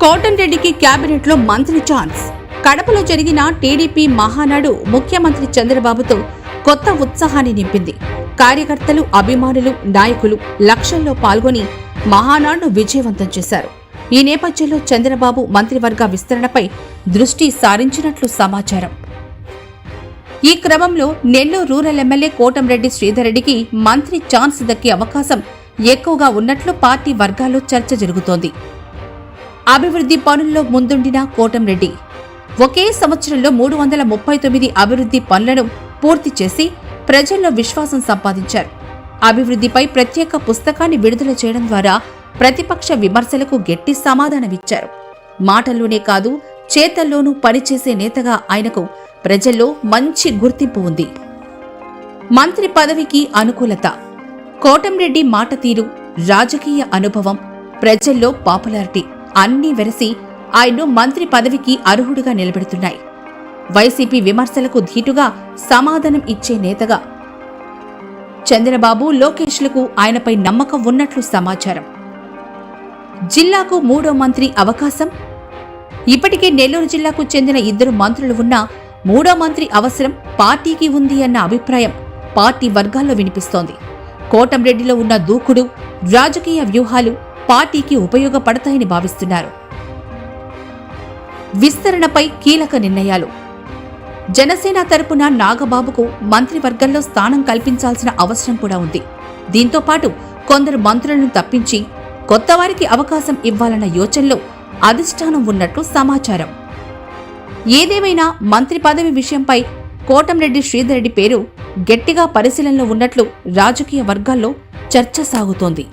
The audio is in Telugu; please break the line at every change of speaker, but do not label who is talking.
కోటంరెడ్డికి కేబినెట్లో మంత్రి ఛాన్స్. కడపలో జరిగిన టీడీపీ మహానాడు ముఖ్యమంత్రి చంద్రబాబుతో కొత్త ఉత్సాహాన్ని నింపింది. కార్యకర్తలు, అభిమానులు, నాయకులు లక్షల్లో పాల్గొని మహానాడును విజయవంతం చేశారు. ఈ నేపథ్యంలో చంద్రబాబు మంత్రివర్గ విస్తరణపై దృష్టి సారించినట్లు సమాచారం. ఈ క్రమంలో నెల్లూరు రూరల్ ఎమ్మెల్యే కోటంరెడ్డి శ్రీధర్రెడ్డికి మంత్రి ఛాన్స్ దక్కే అవకాశం ఎక్కువగా ఉన్నట్లు పార్టీ వర్గాల్లో చర్చ జరుగుతోంది. అభివృద్ధి పనుల్లో ముందుండిన కోటంరెడ్డి ఒకే సంవత్సరంలో 339 అభివృద్ధి పనులను పూర్తి చేసి ప్రజల్లో విశ్వాసం సంపాదించారు. అభివృద్ధిపై ప్రత్యేక పుస్తకాన్ని విడుదల చేయడం ద్వారా ప్రతిపక్ష విమర్శలకు గట్టి సమాధానమిచ్చారు. మాటల్లోనే కాదు, చేతల్లోనూ పనిచేసే నేతగా ఆయనకు ప్రజల్లో మంచి గుర్తింపు ఉంది. మంత్రి పదవికి అనుకూలత. కోటంరెడ్డి మాట తీరు, రాజకీయ అనుభవం, ప్రజల్లో పాపులారిటీ అన్నీ వెరసి ఆయన్ను మంత్రి పదవికి అర్హుడిగా నిలబెడుతున్నాయి. వైసీపీ విమర్శలకు ధీటుగా సమాధానం ఇచ్చే నేతగా చంద్రబాబు, లోకేష్లకు ఆయనపై నమ్మకం ఉన్నట్లు సమాచారం. జిల్లాకు 3వ మంత్రి అవకాశం. ఇప్పటికే నెల్లూరు జిల్లాకు చెందిన 2 మంత్రులు ఉన్నా 3వ మంత్రి అవసరం పార్టీకి ఉంది అన్న అభిప్రాయం పార్టీ వర్గాల్లో వినిపిస్తోంది. కోటంరెడ్డిలో ఉన్న దూకుడు, రాజకీయ వ్యూహాలు పార్టీకి ఉపయోగపడతాయని భావిస్తున్నారు. విస్తరణపై కీలక నిర్ణయాలు. జనసేన తరపున నాగబాబుకు మంత్రివర్గంలో స్థానం కల్పించాల్సిన అవసరం కూడా ఉంది. దీంతో పాటు కొందరు మంత్రులను తప్పించి కొత్తవారికి అవకాశం ఇవ్వాలన్న యోచనలో అధిష్టానం ఉన్నట్లు సమాచారం. ఏదేమైనా మంత్రి పదవి విషయంపై కోటంరెడ్డి శ్రీధర్రెడ్డి పేరు గట్టిగా పరిశీలనలో ఉన్నట్లు రాజకీయ వర్గాల్లో చర్చ సాగుతోంది.